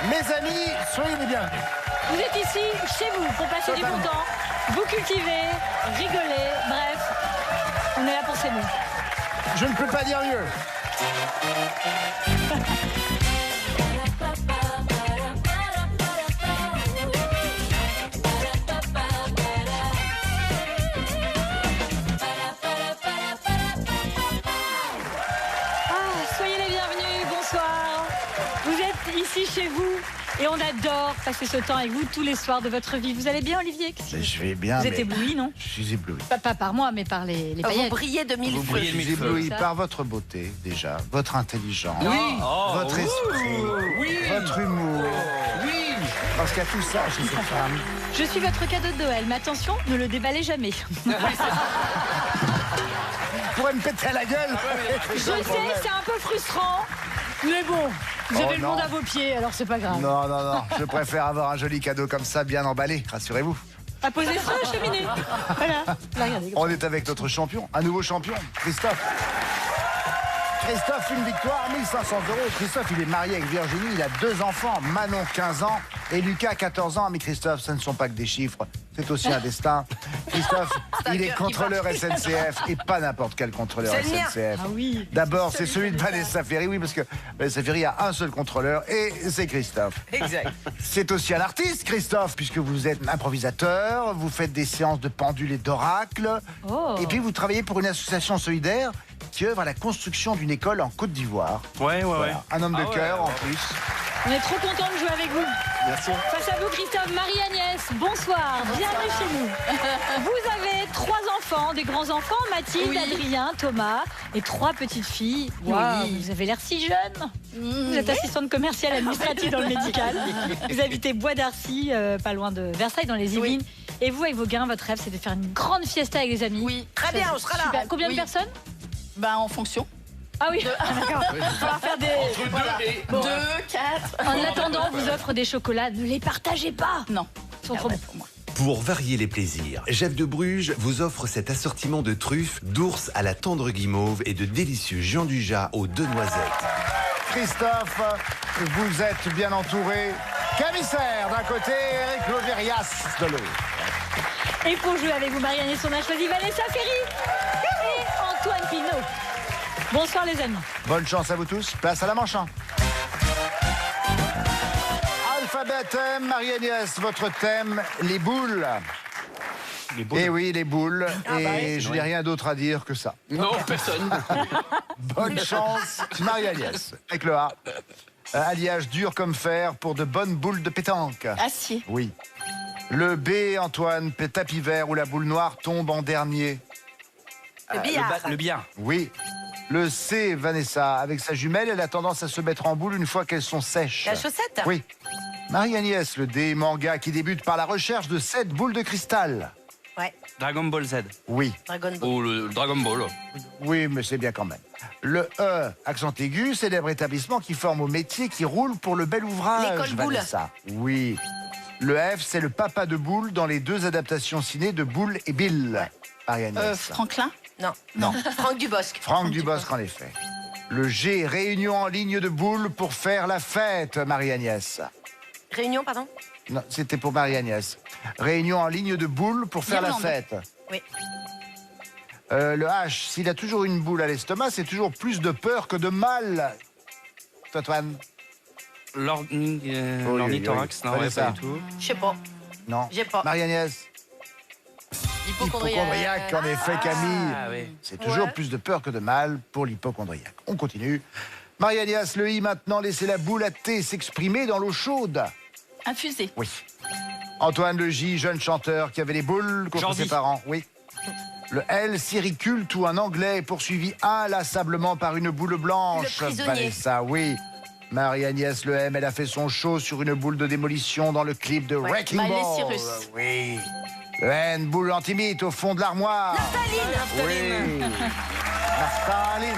Mes amis, soyez les bienvenus. Vous êtes ici, chez vous, pour passer du bon temps, vous cultiver, rigoler, bref, on est là pour s'aimer. Je ne peux pas dire mieux. Soyez les bienvenus, bonsoir. Vous êtes ici chez vous et on adore passer ce temps avec vous tous les soirs de votre vie. Vous allez bien, Olivier? Je vais bien. Vous êtes ébloui, non? Je suis ébloui. Pas par moi, mais par les paillettes. Vous brillez de mille Vous feux. je suis ébloui par votre beauté, déjà, votre intelligence, votre esprit, votre humour. Oui. Parce qu'il y a tout ça chez cette femme. Je suis votre cadeau de Noël, mais attention, ne le déballez jamais. Vous pourrez me péter à la gueule. Je sais, c'est un peu frustrant, mais bon, vous avez le non. monde à vos pieds, alors c'est pas grave. Non, non, non. Je préfère avoir un joli cadeau comme ça, bien emballé, rassurez-vous. À poser sur la cheminée. Voilà. Là, regardez. On est avec notre champion, un nouveau champion, Christophe. Christophe, une victoire, 1500 €. Christophe, il est marié avec Virginie, il a 2 enfants, Manon, 15 ans, et Lucas, 14 ans. Mais Christophe, ce ne sont pas que des chiffres, c'est aussi un destin. Christophe, il est contrôleur SNCF, et pas n'importe quel contrôleur C'est le mien. SNCF. Ah oui. D'abord, c'est celui de Vanessa Ferry, oui, parce que Vanessa Ferry a un seul contrôleur, et c'est Christophe. Exact. C'est aussi un artiste, Christophe, puisque vous êtes improvisateur, vous faites des séances de pendules et d'oracles, Oh. et puis vous travaillez pour une association solidaire qui œuvre à la construction d'une école en Côte d'Ivoire. Ouais. Voilà. Un homme de cœur en plus. On est trop content de jouer avec vous. Merci. Face à vous, Christophe, Marie-Agnès, bonsoir, bienvenue chez nous. Vous avez 3 enfants, des grands-enfants, Mathilde, Oui. Adrien, Thomas, et 3 petites filles. Waouh, Oui. vous avez l'air si jeune. Vous êtes assistante commerciale administrative dans le médical. Vous habitez Bois d'Arcy, pas loin de Versailles, dans les Yvelines. Et vous, avec vos gamins, votre rêve, c'est de faire une grande fiesta avec des amis. Oui, très bien, on sera là. Super. Combien de Oui. personnes? Ben, en fonction. Ah oui, d'accord. Il va falloir faire des... Voilà. 2, 4. En attendant, on vous offre des chocolats. Ne les partagez pas. Non. Ils sont trop bons. pour moi. Pour varier les plaisirs, Jeff de Bruges vous offre cet assortiment de truffes, d'ours à la tendre guimauve et de délicieux Jean Dujat aux 2 noisettes. Christophe, vous êtes bien entouré. Camissaire d'un côté, Eric Lovérias de l'autre. Et pour jouer avec vous, Marie-Agnès, on a choisi Vanessa Ferry et Antoine Pinault. Bonsoir les amis. Bonne chance à vous tous. Place à la manche. Alphabet thème, Marie-Agnès, votre thème, les boules. Les boules. Eh oui, les boules. Et je n'ai rien d'autre à dire que ça. Non, personne. Bonne chance, Marie-Agnès. Avec le A. Alliage dur comme fer pour de bonnes boules de pétanque. Acier. Oui. Le B, Antoine, tapis vert où la boule noire tombe en dernier. Le billard. Le billard. Oui. Le C, Vanessa, avec sa jumelle, elle a tendance à se mettre en boule une fois qu'elles sont sèches. La chaussette. Oui. Marie-Agnès, le D, manga qui débute par la recherche de 7 boules de cristal. Ouais. Dragon Ball Z. Oui. Dragon Ball. Ou le Dragon Ball. Oui, mais c'est bien quand même. Le E, accent aigu, célèbre établissement qui forme au métier qui roule pour le bel ouvrage. L'école Boule. Vanessa. Oui. Le F, c'est le papa de Boule dans les 2 adaptations ciné de Boule et Bill. Marie-Agnès. Franklin. Non. Non. Franck Dubosc. Franck Dubosc, en effet. Le G, réunion en ligne de Boule pour faire la fête, Marie-Agnès. Réunion, pardon. Non, c'était pour Marie-Agnès. Réunion en ligne de Boule pour faire Guirlande. la fête. Oui. Le H, s'il a toujours une boule à l'estomac, c'est toujours plus de peur que de mal. Antoine? L'ornithorax, non, Prenez ouais, ça. pas du tout. Je sais pas. Non. J'ai pas. Marie-Agnès? Hypochondriaque, en effet, Camille. Ah oui. C'est toujours Ouais. plus de peur que de mal pour l'hypochondriaque. On continue. Marie-Agnès, le I maintenant, laissez la boule à thé s'exprimer dans l'eau chaude. Infusé. Oui. Antoine, le J, jeune chanteur qui avait les boules contre Jordi. ses parents. Oui. Le L, sériculte où un Anglais est poursuivi inlassablement par une boule blanche. Le prisonnier. Vanessa, oui. Marie-Agnès, le M, elle a fait son show sur une boule de démolition dans le clip de Wrecking Miley Ball. Cyrus. Oui. Le N, boule antimite au fond de l'armoire. Oui. Naphtaline.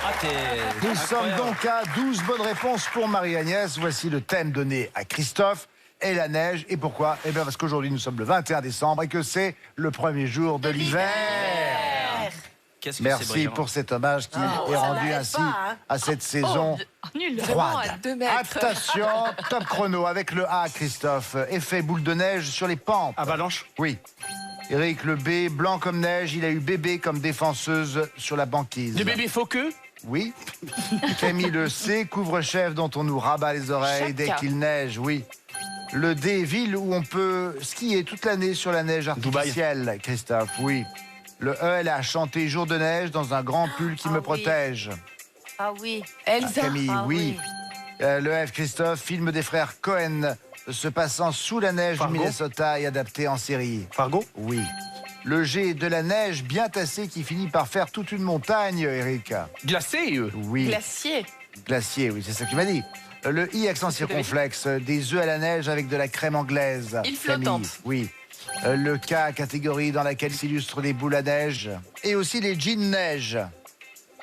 Ah, t'es. Nous sommes donc à 12 bonnes réponses pour Marie-Agnès. Voici le thème donné à Christophe et la neige. Et pourquoi? Eh bien parce qu'aujourd'hui nous sommes le 21 décembre et que c'est le premier jour de l'hiver. Qu'est-ce que c'est Merci brillant. pour cet hommage qui est ça rendu n'arrête ainsi pas, hein. à cette saison Oh, nul. froide. à 2 mètres. Attention, top chrono avec le A, Christophe. Effet boule de neige sur les pentes. Avalanche. Oui. Eric, le B, blanc comme neige, il a eu bébé comme défenseuse sur la banquise. Le bébé faux queue. Oui. Camille, le C, couvre-chef dont on nous rabat les oreilles dès Chacun. qu'il neige, oui. Le D, ville où on peut skier toute l'année sur la neige artificielle, Christophe, oui. Le E, elle a chanté Jour de neige dans un grand pull qui Ah me oui. protège. Ah oui. Elsa. Camille, Ah oui. Le F, Christophe, film des frères Cohen se passant sous la neige Fargo. du Minnesota et adapté en série. Fargo. Oui. Le G, de la neige bien tassée qui finit par faire toute une montagne, Eric. Glacé. Oui. Glacier. Glacier, oui, c'est ça que tu m'as dit. Le I, accent circonflexe, des œufs à la neige avec de la crème anglaise. Île Camille, flottante. oui. Le K, catégorie dans laquelle s'illustrent les boules à neige. Et aussi les jeans neige.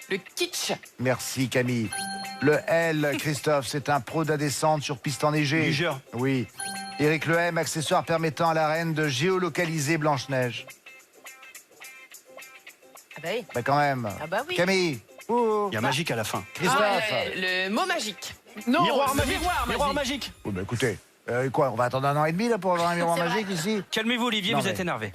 Le kitsch. Merci Camille. Le L, Christophe, c'est un pro de la descente sur piste enneigée. Lugeur. Oui. Éric le M, accessoire permettant à la reine de géolocaliser Blanche-Neige. Ah bah oui. Bah quand même. Ah bah oui. Camille. Oh. Il y a magique à la fin. Christophe. Le mot magique. Non. Miroir le magique. Miroir magique. magique. Oh, bah écoutez, quoi, on va attendre 1 an et demi là pour avoir un miroir C'est vrai. magique ici. Calmez-vous, Olivier, Non, vous mais- êtes énervé.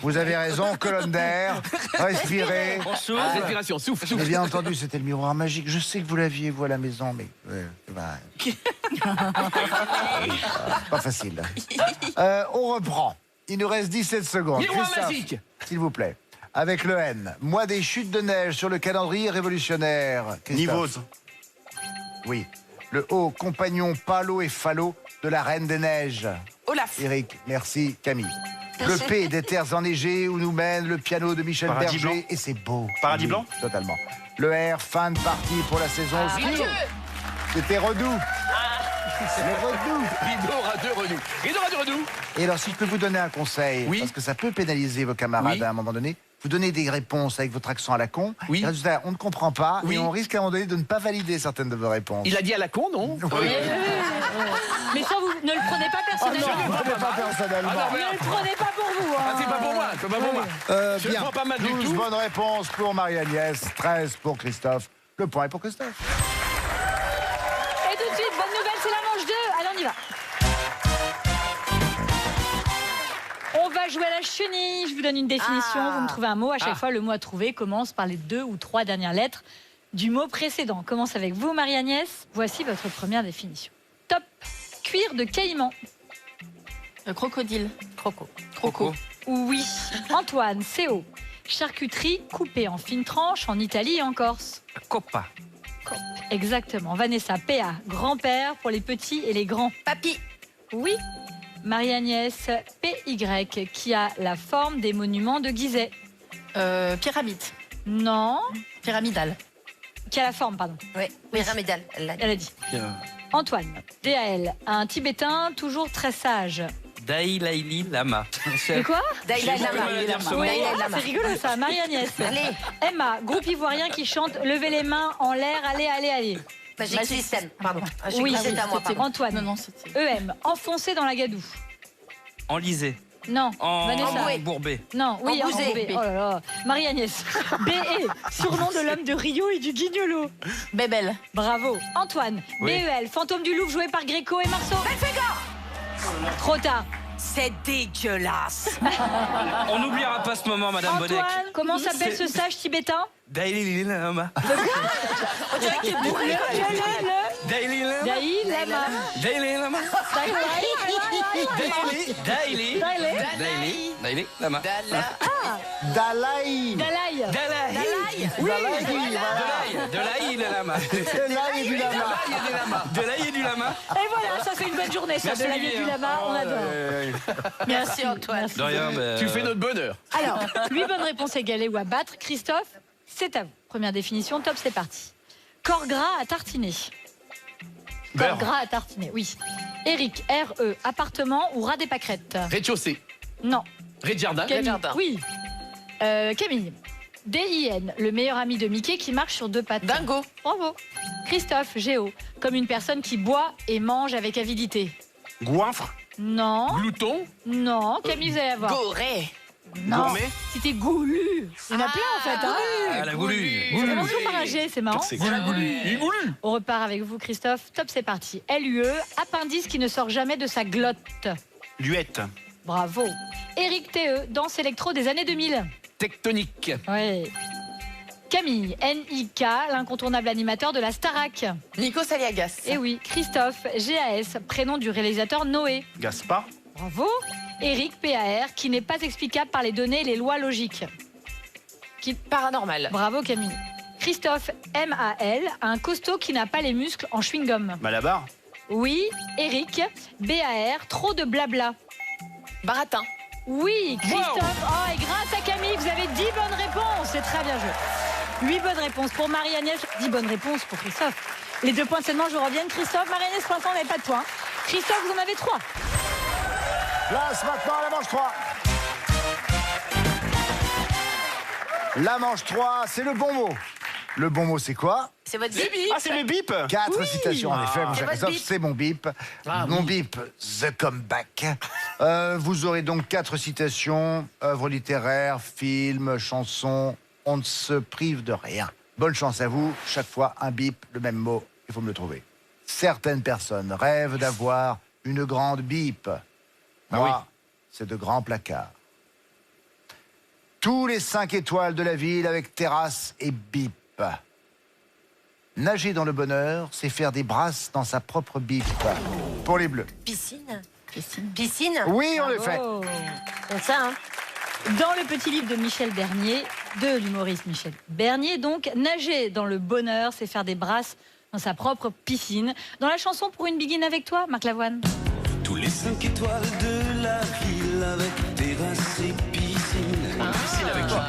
Vous avez raison, colonne d'air, respirez. On souffle. Respiration. Souffle. J'ai Souffle. bien entendu, c'était le miroir magique. Je sais que vous l'aviez, vous, à la maison, mais... bah, pas facile. On reprend. Il nous reste 17 secondes. Miroir Christophe, magique. s'il vous plaît. Avec le N. Mois des chutes de neige sur le calendrier révolutionnaire. Christophe. Nivose. Oui. Le O. Compagnon Palo et Phalo de la Reine des Neiges. Olaf. Eric, merci. Camille. Le P. Des terres enneigées où nous mène le piano de Michel Paradis Berger. blanc. Et c'est beau. Paradis Oui, blanc. Totalement. Le R. Fin de partie pour la saison. au ski. Adieu. C'était Redoux. Le Redoux. Rideau Radio Renou. Rideau Radio Renou. Et alors, si je peux vous donner un conseil, Oui. parce que ça peut pénaliser vos camarades Oui. à un moment donné, vous donnez des réponses avec votre accent à la con. Oui. Et résultat, on ne comprend pas Oui. et on risque à un moment donné de ne pas valider certaines de vos réponses. Il a dit à la con, non? Mais ça, vous ne le prenez pas Oh non, personnellement. ne le prenez pas personnellement. Ah non, Ne le prenez pas pour vous. hein. Ah, c'est pas pour moi. C'est pas pour moi. Je le bien. prends pas mal du 12 tout. bonnes réponses pour Marie-Agnès, 13 pour Christophe. Le point est pour Christophe. Et tout de suite, bonne nouvelle, c'est la manche 2. Allez, on y va. On va jouer à la chenille. Je vous donne une définition. Ah. Vous me trouvez un mot. À chaque Ah. fois, le mot à trouver commence par les 2 ou 3 dernières lettres du mot précédent. On commence avec vous, Marie-Agnès. Voici votre première définition. Top. Cuir de caïman. Crocodile. Croco. Croco. Oui. Antoine, CO. Charcuterie coupée en fines tranches en Italie et en Corse. Coppa. Exactement. Vanessa, PA. Grand-père pour les petits et les grands. Papy. Oui. Marie-Agnès, PY, qui a la forme des monuments de Gizeh. Pyramide. Non. Pyramidal. Qui a la forme, pardon. Oui. Pyramidal. Elle l'a dit. Elle a dit. Antoine, DAL, un Tibétain toujours très sage. Dalai Lama. Mais quoi Dalai J'ai beaucoup de mal à dire Lama. ce mot. Oui, Dalai Lama. c'est rigolo ça. Marie-Agnès. Allez. Emma, groupe ivoirien qui chante Levez les mains en l'air, allez, allez, allez. Magic System. Pardon. Ah, j'ai Oui, cru que c'était à moi, c'était pardon. Antoine. Non, c'était. EM, enfoncé dans la gadoue. Enlisé. Non, En Vanessa. embourbé. Non, oui, Embousé. embourbé. Oh là là. Marie-Agnès. BE, surnom de l'homme de Rio et du Guignolo. Bébel. Bravo. Antoine, Oui. BEL, fantôme du Louvre joué par Gréco et Marceau. Trop tard. C'est dégueulasse. On n'oubliera pas ce moment, Madame Bodek. Antoine, comment s'appelle ce sage tibétain? Dalai Lama. On dirait qu'il est bourré. Le Dalai Lama. Dalai Lama. Dalai Lama. Dalai. Dalai Lama. Dalai. Dalai. Dalai. Dalai. Dalai Lama. Dalai et du lama. Dalai et du lama. Et voilà, ça fait une bonne journée, ça, Merci, de la vie Olivier. du lama, on adore. Merci Antoine. Merci. De rien, mais... Tu fais notre bonheur. Alors, 8 bonnes réponses égalées ou à battre. Christophe, c'est à vous. Première définition, top, c'est parti. Corps gras à tartiner. Corps Beurre. gras à tartiner, oui. Eric, RE, appartement ou rat des pâquerettes? Rez-de-chaussée. Non. Rez-de-jardin. Camille, Jardin. oui. Camille, DIN, le meilleur ami de Mickey qui marche sur 2 pattes. Dingo. Bravo. Christophe, Géo, comme une personne qui boit et mange avec avidité. Goinfre. Non, Glouton. non, Camille, vous allez avoir. Gorée. Non, Gourmet. c'était goulu. Il y en a plein en fait. Hein. Ah, la goulue. Ça commence toujours par un G, c'est marrant. Goulu. On repart avec vous, Christophe. Top, c'est parti. LUE, appendice qui ne sort jamais de sa glotte. Luette. Bravo. Eric TE, danse électro des années 2000. Tectonique. Oui. Camille, NIK, l'incontournable animateur de la Starac. Nico Saliagas. Et oui, Christophe, GAS, prénom du réalisateur Noé. Gaspard. Bravo. Eric, PAR, qui n'est pas explicable par les données et les lois logiques. Paranormal. Bravo Camille. Christophe, MAL, un costaud qui n'a pas les muscles en chewing-gum. Malabar. Oui. Eric, BAR, trop de blabla. Baratin. Oui, Christophe. Oh, et grâce à Camille, vous avez 10 bonnes réponses. C'est très bien joué. 8 bonnes réponses pour Marie-Agnès, 10 bonnes réponses pour Christophe. Les 2 points de cette manche vous reviennent. Christophe, Marie-Agnès, pour l'instant, on n'avait pas de points. Christophe, vous en avez 3. Place maintenant à la manche 3. La manche 3, c'est le bon mot. Le bon mot, c'est quoi? C'est votre bip. Ah, c'est le bip. 4 citations, en effet, mon cher C'est votre Christophe, bip. c'est mon bip. Mon bip, The Comeback. Vous aurez donc 4 citations, œuvres littéraires, films, chansons. On ne se prive de rien. Bonne chance à vous. Chaque fois, un bip, le même mot, il faut me le trouver. Certaines personnes rêvent d'avoir une grande bip. Moi, c'est de grands placards. Tous les 5 étoiles de la ville avec terrasse et bip. Nager dans le bonheur, c'est faire des brasses dans sa propre bip. Pour les bleus. Piscine. Piscine. Oui, on le fait. Oh. C'est ça, hein. Dans le petit livre de Michel Bernier, de l'humoriste Michel Bernier, donc, nager dans le bonheur, c'est faire des brasses dans sa propre piscine. Dans la chanson Pour une biguine avec toi, Marc Lavoine. Tous les 5 étoiles de la ville avec terrasse et piscine. Piscine avec toi.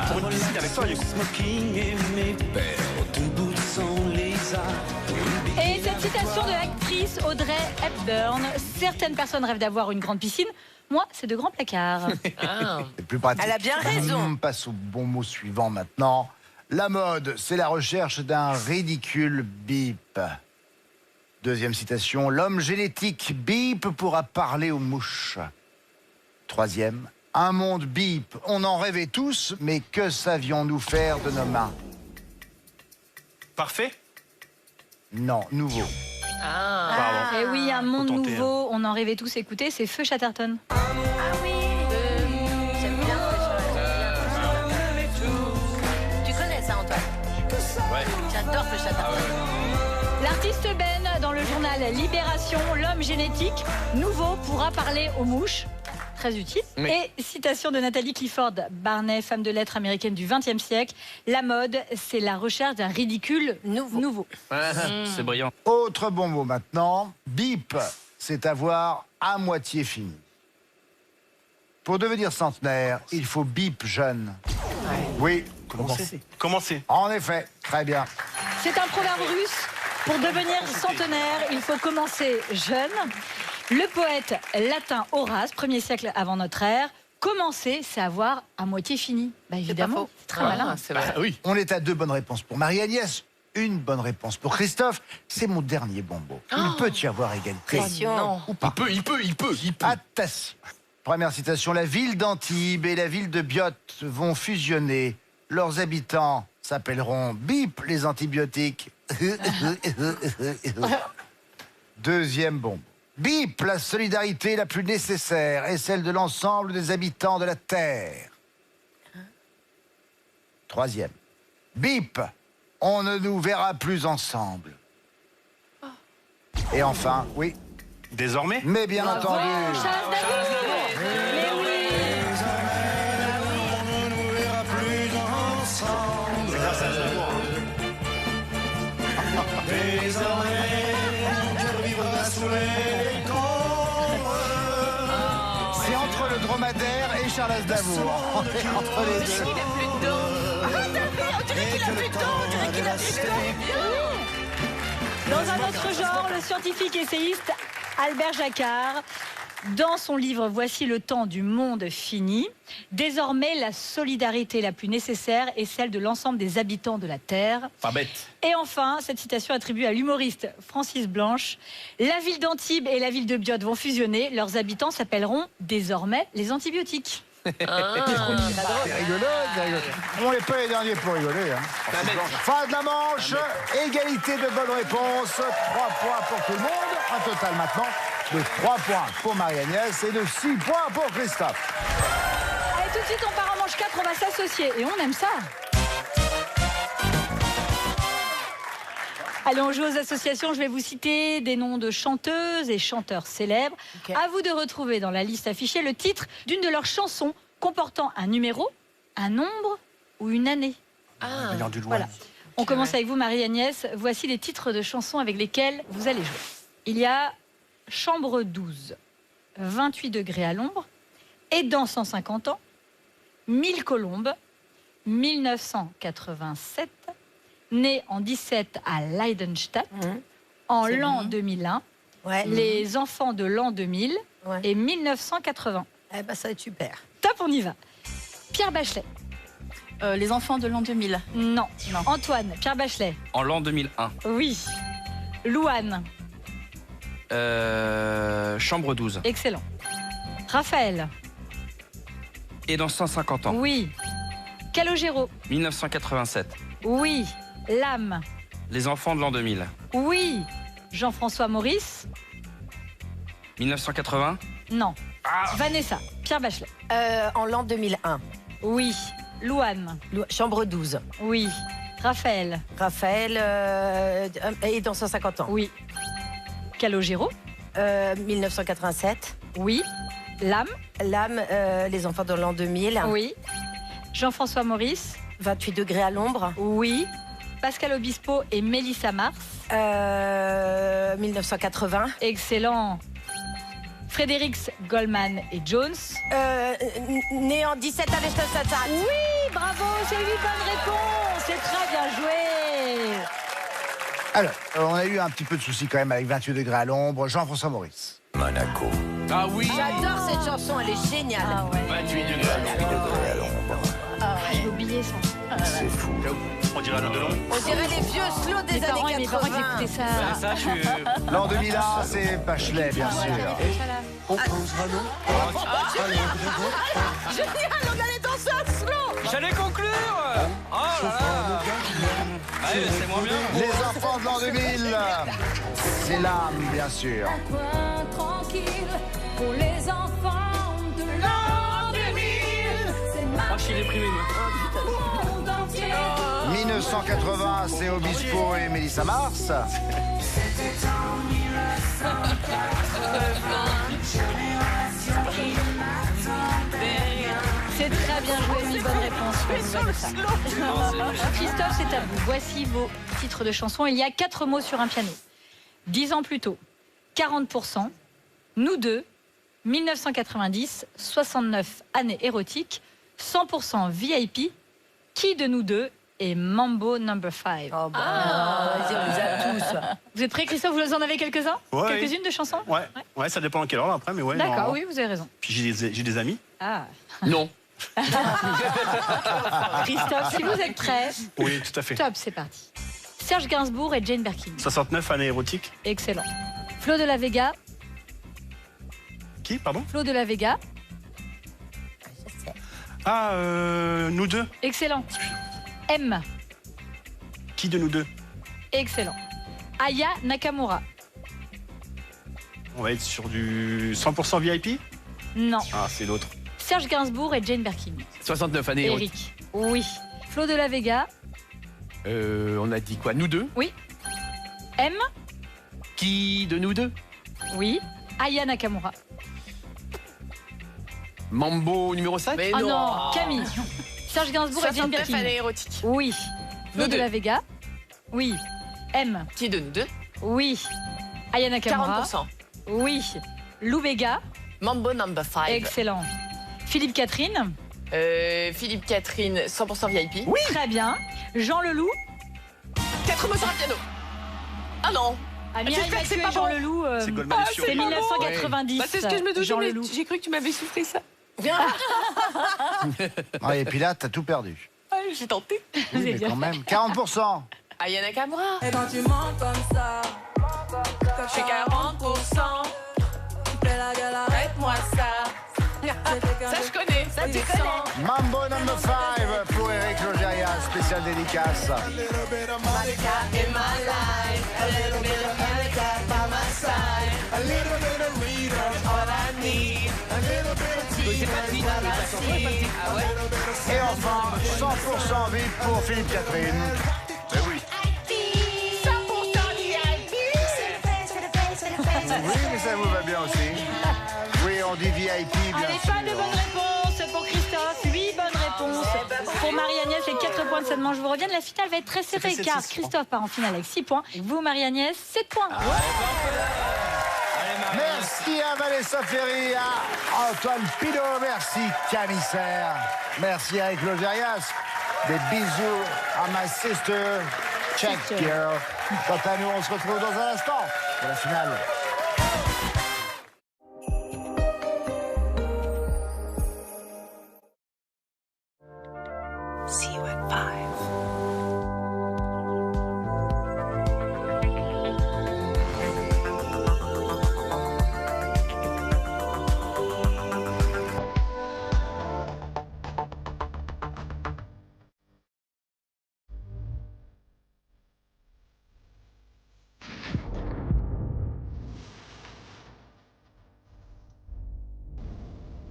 Pour une piscine avec toi, du coup. Smoking et mes pères debout sans les arts. Et cette citation de l'actrice Audrey Hepburn, certaines personnes rêvent d'avoir une grande piscine. Moi, c'est de grands placards. C'est plus pratique. Elle a bien raison. On passe au bon mot suivant maintenant. La mode, c'est la recherche d'un ridicule bip. Deuxième citation, l'homme génétique bip pourra parler aux mouches. Troisième, un monde bip, on en rêvait tous, mais que savions-nous faire de nos mains? Parfait. Non, nouveau. Pardon. Et oui, un monde Faut tenter, nouveau, on en rêvait tous écouter, c'est Feu Chatterton. Ah oui. J'aime bien Tu connais ça, Antoine? Ouais. J'adore ce chat. L'artiste Ben, dans le journal Libération, l'homme génétique nouveau pourra parler aux mouches. Très utile. Oui. Et citation de Nathalie Clifford Barnet, femme de lettres américaine du XXe siècle. La mode, c'est la recherche d'un ridicule nouveau. C'est brillant. Autre bon mot maintenant, bip, c'est avoir à moitié fini. Pour devenir centenaire, il faut bip jeune. Oui, Commencez. en effet, très bien. C'est un proverbe russe. Pour devenir centenaire, il faut commencer jeune. Le poète latin Horace, 1er siècle avant notre ère, commencer, c'est avoir à moitié fini. Bah évidemment, c'est très malin. C'est vrai. Ah oui. On est à 2 bonnes réponses pour Marie-Agnès, une bonne réponse pour Christophe. C'est mon dernier bon mot. Il peut y avoir égalité. Pression. Ou pas. Il peut. Attention. Première citation, la ville d'Antibes et la ville de Biot vont fusionner. Leurs habitants s'appelleront bip les antibiotiques. Deuxième bombe. Bip, la solidarité la plus nécessaire est celle de l'ensemble des habitants de la Terre. Troisième. Bip, on ne nous verra plus ensemble. Et enfin, oui, Désormais. mais bien entendu. Charles D'amour. Mais oui. C'est entre le dromadaire et Charles Aznavour. On est entre les deux. Il a plus de dents. On dirait qu'il a plus de dents. On dirait qu'il a plus de dents. Dans un autre genre, le scientifique essayiste Albert Jacquard, dans son livre Voici le temps du monde fini, désormais la solidarité la plus nécessaire est celle de l'ensemble des habitants de la Terre. Pas bête. Et enfin, cette citation attribuée à l'humoriste Francis Blanche, la ville d'Antibes et la ville de Biot vont fusionner, leurs habitants s'appelleront désormais les antibiotiques. C'est rigolo, c'est rigolo. On n'est pas les derniers pour rigoler. Hein. Fin de la manche, égalité de bonnes réponses. 3 points pour tout le monde. Un total maintenant de 3 points pour Marie-Agnès et de 6 points pour Christophe. Allez, tout de suite, on part en manche 4, on va s'associer. Et on aime ça. Allez, on joue aux associations. Je vais vous citer des noms de chanteuses et chanteurs célèbres. Okay. À vous de retrouver dans la liste affichée le titre d'une de leurs chansons comportant un numéro, un nombre ou une année. Ah, voilà. On commence avec vous, Marie-Agnès. Voici les titres de chansons avec lesquels vous allez jouer. Il y a Chambre 12, 28 degrés à l'ombre, Aidant 150 ans, 1000 colombes, 1987, Né en 17 à Leidenstadt, en l'an 2001, Les enfants de l'an 2000 et 1980. Eh ben, ça va être super. Top, on y va. Pierre Bachelet. Les enfants de l'an 2000. Non. Antoine, Pierre Bachelet. En l'an 2001. Oui. Louane. Chambre 12. Excellent. Raphaël. Et dans 150 ans. Oui. Calogero. 1987. Oui. Lame. Les enfants de l'an 2000. Oui. Jean-François Maurice. 1980. Non. Vanessa, Pierre Bachelet. En l'an 2001. Oui. Louane. Chambre 12. Oui. Raphaël. Raphaël, et dans 150 ans. Oui. Calogero. 1987. Oui. Lame. Lame, les enfants de l'an 2000. Oui. Jean-François Maurice. 28 degrés à l'ombre. Oui. Pascal Obispo et Mélissa Mars. 1980. Excellent. Frédérix, Goldman et Jones. Né en 17 à Leidenstadt. Oui, bravo, c'est une bonne réponse. C'est très bien joué. Alors, on a eu un petit peu de soucis quand même avec 28 degrés à l'ombre. Jean-François Maurice. Monaco. Ah oui. J'adore cette chanson, elle est géniale. Ah ouais. 28 degrés à l'ombre. J'ai oublié ça. C'est fou. On dirait l'an de l'ombre. On dirait les vieux slows des années 80. Mes parents qui écoutaient ça. Ça, je suis... L'an 2001, c'est Bachelet, bien sûr. On posera nos... Génial, on allait danser un slow. J'allais conclure. Oh là là. Allez, c'est moins bien. Les enfants de l'an 2000, c'est l'âme, bien sûr. Tranquille pour les enfants de l'an 2000. Oh, je suis déprimé, moi. 1980, c'est Obispo et Mélissa Mars. C'est très bien joué, une bonne réponse. Christophe, c'est à vous. Voici vos titres de chansons. Il y a 4 mots sur un piano. 10 ans plus tôt, 40%, Nous deux, 1990, 69 années érotiques, 100% VIP, Qui de nous deux et Mambo No. 5. Oh bah, vas-y, on les a tous. Vous êtes prêts, Christophe? Vous en avez quelques-uns? Ouais, Quelques-unes de chansons? Ouais, ça dépend en quel ordre après, mais ouais. D'accord, normalement. oui, vous avez raison. Puis j'ai des amis. Ah. Non. Christophe, si vous êtes prêts, Oui, tout à fait. top, c'est parti. Serge Gainsbourg et Jane Birkin. 69 années érotiques. Excellent. Flo de la Vega. Qui, pardon? Flo de la Vega. Ah, nous deux. Excellent. M. Qui de nous deux? Excellent. Aya Nakamura. On va être sur du 100% VIP? Non. Ah, c'est l'autre. Serge Gainsbourg et Jane Birkin. 69 années. Eric. Oui. Flo de la Vega. On a dit quoi? Nous deux? Oui. M. Qui de nous deux? Oui. Aya Nakamura. Mambo numéro 5? Mais Oh non. non, Camille. Serge Gainsbourg et Jane 69 Birkin. années érotiques. Oui. Flo Nous de deux. la Vega. Oui. M. Qui de nous deux? Oui. Aya Nakamura. 40%. Oui. Lou Bega. Mambo No. 5. Excellent. Philippe Catherine. Philippe Catherine, 100% VIP. Oui. Très bien. Jean Leloup. 4 mots sur un piano. Ah non. Mireille J'espère que c'est Mathieu pas et Jean bon. Leloup. C'est Goldman et C'est Fiori. 1990. Bah, c'est ce que je me doutais, Jean mais Leloup. j'ai cru que tu m'avais soufflé ça. Ah, et puis là, t'as tout perdu. Ah, j'ai tenté. Oui, mais bien. quand même. 40%. Aya Nakamura. Et quand tu mens comme ça, Je suis 40%. tu fais la gueule, arrête-moi ça. Ça, je connais. Ça, tu connais. Mambo number 5 pour Eric Logérias, spécial dédicace. Et enfin, 100% VIP pour Philippe Catherine. Ben oui. Oui, mais ça vous va bien aussi. Oui, on dit VIP, bien Allez, sûr. pas de bonne réponse pour Christophe. 8 bonnes réponses pour Marie-Agnès et 4 points de cette manche. Je vous reviens, la finale va être très serrée fait car 7-6, Christophe part en finale avec 6 points. Et vous, Marie-Agnès, 7 points. Merci à Vanessa Ferry, à Antoine Pinault, merci Camille Serre, merci à Eric Logérias. Des bisous à ma sister, check girl. Quant à nous, on se retrouve dans un instant pour la finale. See you at 5.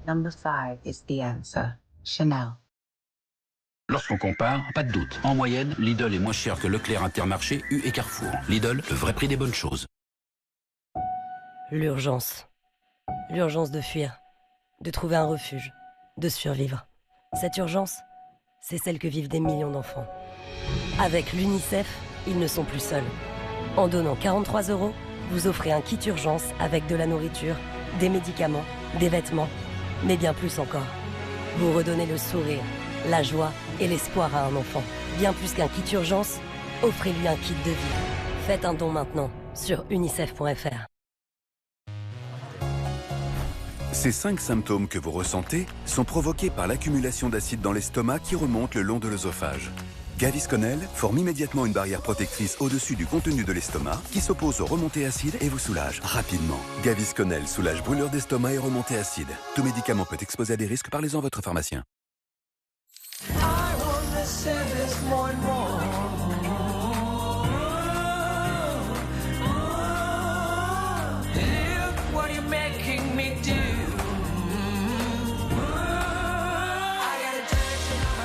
Number 5 is the answer. Chanel. Lorsqu'on compare, pas de doute. En moyenne, Lidl est moins cher que Leclerc, Intermarché, U et Carrefour. Lidl, le vrai prix des bonnes choses. L'urgence. L'urgence de fuir, de trouver un refuge, de survivre. Cette urgence, c'est celle que vivent des millions d'enfants. Avec l'UNICEF, ils ne sont plus seuls. En donnant 43 €, vous offrez un kit urgence avec de la nourriture, des médicaments, des vêtements, mais bien plus encore. Vous redonnez le sourire, la joie et l'espoir à un enfant. Bien plus qu'un kit urgence, offrez-lui un kit de vie. Faites un don maintenant sur unicef.fr. Ces 5 symptômes que vous ressentez sont provoqués par l'accumulation d'acide dans l'estomac qui remonte le long de l'œsophage. Gavisconel forme immédiatement une barrière protectrice au-dessus du contenu de l'estomac qui s'oppose aux remontées acides et vous soulage rapidement. Gavisconel soulage brûlure d'estomac et remontées acides. Tout médicament peut exposer à des risques, parlez-en à votre pharmacien.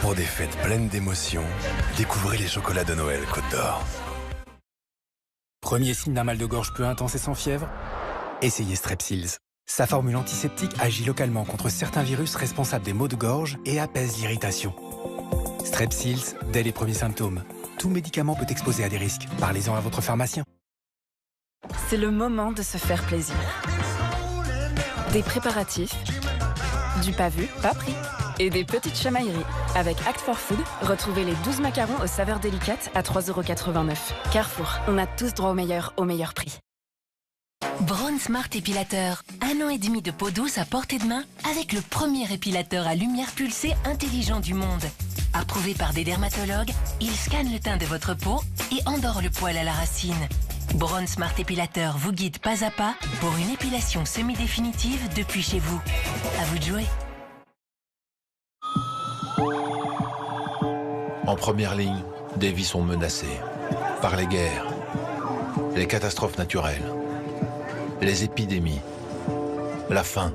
Pour des fêtes pleines d'émotions, découvrez les chocolats de Noël Côte d'Or. Premier signe d'un mal de gorge peu intense et sans fièvre? Essayez Strepsils. Sa formule antiseptique agit localement contre certains virus responsables des maux de gorge et apaise l'irritation. Strepsils, dès les premiers symptômes. Tout médicament peut exposer à des risques. Parlez-en à votre pharmacien. C'est le moment de se faire plaisir. Des préparatifs, du pas vu, pas pris, et des petites chamailleries. Avec Act for Food, retrouvez les 12 macarons aux saveurs délicates à 3,89 €. Carrefour, on a tous droit au meilleur prix. Braun Smart Épilateur. 1 an et demi de peau douce à portée de main avec le premier épilateur à lumière pulsée intelligent du monde. Approuvé par des dermatologues, il scanne le teint de votre peau et endort le poil à la racine. Braun Smart Épilateur vous guide pas à pas pour une épilation semi-définitive depuis chez vous. À vous de jouer. En première ligne, des vies sont menacées par les guerres, les catastrophes naturelles, les épidémies, la faim.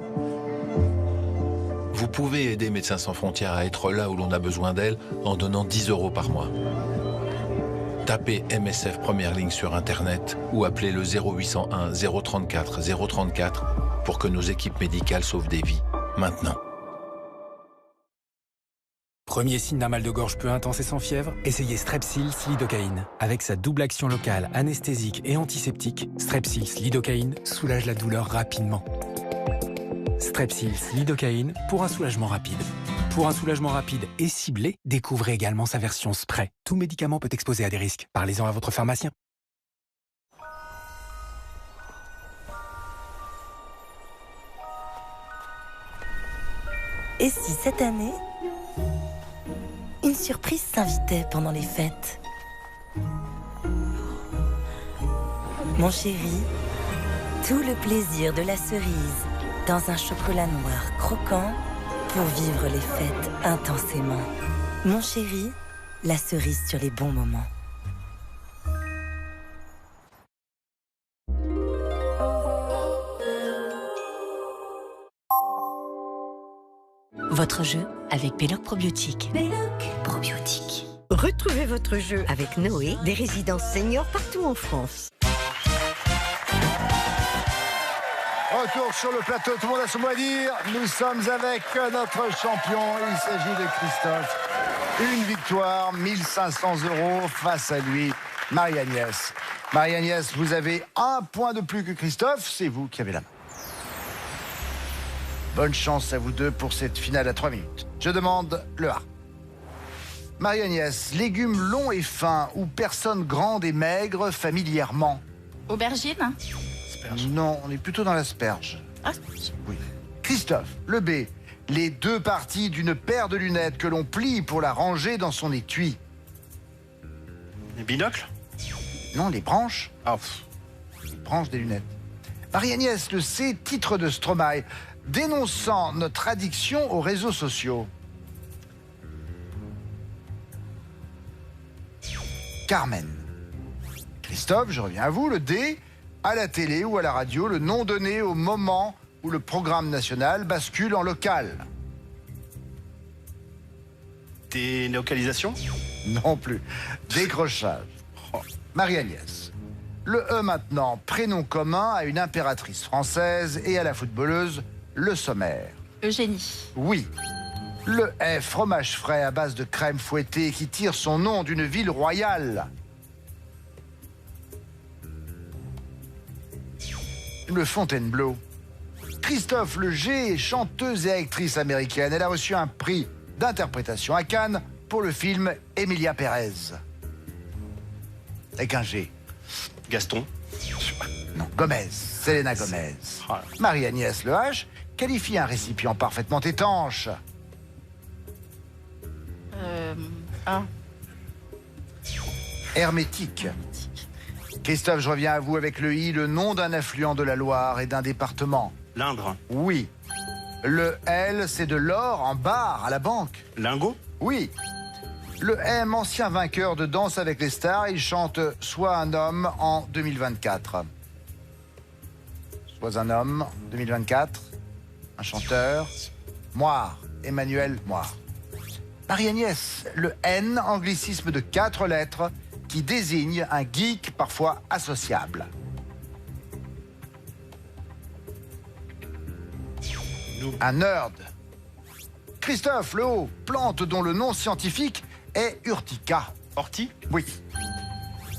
Vous pouvez aider Médecins sans frontières à être là où l'on a besoin d'elle en donnant 10 € par mois. Tapez MSF Première Ligne sur Internet ou appelez le 0801 034 034 pour que nos équipes médicales sauvent des vies, maintenant. Premier signe d'un mal de gorge peu intense et sans fièvre, essayez Strepsils Lidocaïne. Avec sa double action locale, anesthésique et antiseptique, Strepsils Lidocaïne soulage la douleur rapidement. Strepsils Lidocaïne pour un soulagement rapide. Pour un soulagement rapide et ciblé, découvrez également sa version spray. Tout médicament peut exposer à des risques. Parlez-en à votre pharmacien. Et si cette année, une surprise s'invitait pendant les fêtes? Mon chéri, tout le plaisir de la cerise dans un chocolat noir croquant pour vivre les fêtes intensément. Mon chéri, la cerise sur les bons moments. Votre jeu avec Belloc Probiotique. Belloc Probiotique. Retrouvez votre jeu avec Noé, des résidences seniors partout en France. Retour sur le plateau, tout le monde a son mot à dire. Nous sommes avec notre champion, il s'agit de Christophe. Une victoire, 1500 € face à lui, Marie-Agnès. Marie-Agnès, vous avez un point de plus que Christophe, c'est vous qui avez la main. Bonne chance à vous deux pour cette finale à 3 minutes. Je demande le A. Marie-Agnès, légumes longs et fins ou personnes grandes et maigres familièrement? Aubergine. Non, on est plutôt dans l'asperge. Ah. Oui. Christophe, le B. Les deux parties d'une paire de lunettes que l'on plie pour la ranger dans son étui. Les binocles? Non, les branches. Ah. Les branches des lunettes. Marie-Agnès, le C. Titre de Stromae. Dénonçant notre addiction aux réseaux sociaux. Carmen. Christophe, je reviens à vous. Le D. À la télé ou à la radio, le nom donné au moment où le programme national bascule en local. Délocalisation? Non plus. Décrochage. Marie-Agnès. Le E maintenant, prénom commun à une impératrice française et à la footballeuse Le Sommaire. Eugénie. Oui. Le F, fromage frais à base de crème fouettée qui tire son nom d'une ville royale. Le Fontainebleau. Christophe, le G, est chanteuse et actrice américaine. Elle a reçu un prix d'interprétation à Cannes pour le film Emilia Pérez. Avec un G. Gaston. Non, Gomez. Selena Gomez. Marie-Agnès, le H, qualifie un récipient parfaitement étanche. Hermétique. Christophe, je reviens à vous avec le I, le nom d'un affluent de la Loire et d'un département. L'Indre. Oui. Le L, c'est de l'or en barre à la banque. Lingot. Oui. Le M, ancien vainqueur de Danse avec les stars, il chante Sois un homme en 2024. Sois un homme, 2024. Un chanteur. Moire. Emmanuel Moire. Marie-Agnès, le N, anglicisme de 4 lettres, qui désigne un geek parfois associable. Un nerd. Christophe, le O, plante dont le nom scientifique est Urtica. Ortie? Oui.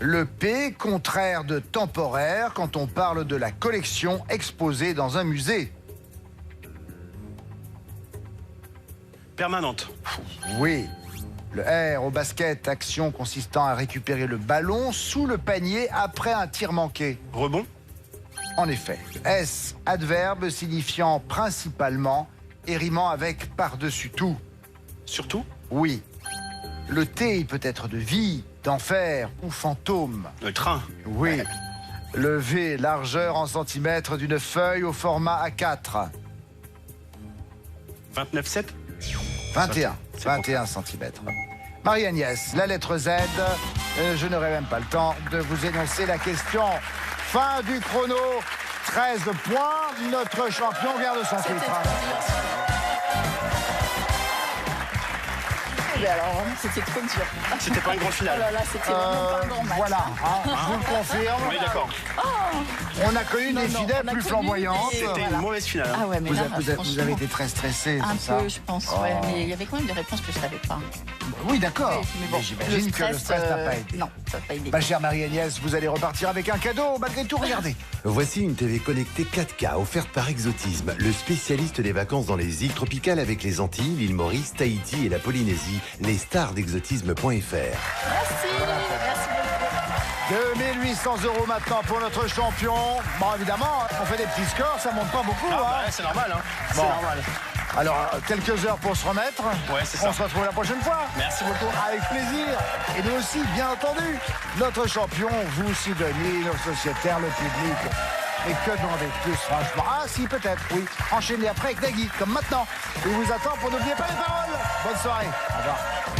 Le P, contraire de temporaire quand on parle de la collection exposée dans un musée. Permanente. Oui. Le R au basket, action consistant à récupérer le ballon sous le panier après un tir manqué. Rebond. En effet. S, adverbe signifiant principalement et rimant avec par-dessus tout. Surtout? Oui. Le T, il peut être de vie, d'enfer ou fantôme. Le train. Oui. Le V, largeur en centimètres d'une feuille au format A4. 29,7. 21 centimètres. Marie-Agnès, la lettre Z. Je n'aurai même pas le temps de vous énoncer la question. Fin du chrono. 13 points. Notre champion garde son titre. Mais alors, c'était trop dur. C'était pas un grand final. Oh là là, c'était vraiment pas un grand match. Voilà, je vous le confirme. Oui, d'accord. On a connu des finales plus flamboyantes. C'était une mauvaise finale. Ah ouais, mais là, Vous avez été très stressé, un c'est ça? peu, je pense, ouais. Mais il y avait quand même des réponses que je savais pas. Oui, d'accord. Oui, mais bon, j'imagine que le stress n'a pas aidé. Non, ça n'a pas aidé. Ma chère Marie-Agnès, vous allez repartir avec un cadeau. Malgré tout, regardez. Voici une TV connectée 4K offerte par Exotisme, le spécialiste des vacances dans les îles tropicales avec les Antilles, l'île Maurice, Tahiti et la Polynésie. Les stars d'exotisme.fr. Merci, merci beaucoup. 2800 € maintenant pour notre champion. Bon, évidemment, on fait des petits scores, ça monte pas beaucoup. Ah, hein. bah, c'est normal, hein. Bon. C'est normal. Alors, quelques heures pour se remettre. Ouais, c'est ça. On se retrouve la prochaine fois. Merci beaucoup. Avec plaisir. Et nous aussi, bien entendu, notre champion, vous aussi, Denis, nos sociétaires, le public. Et que demander de plus, franchement? Ah si, peut-être, oui. Enchaînez après avec Nagui, comme maintenant. Il vous attend pour n'oublier pas les paroles. Bonne soirée. Au revoir.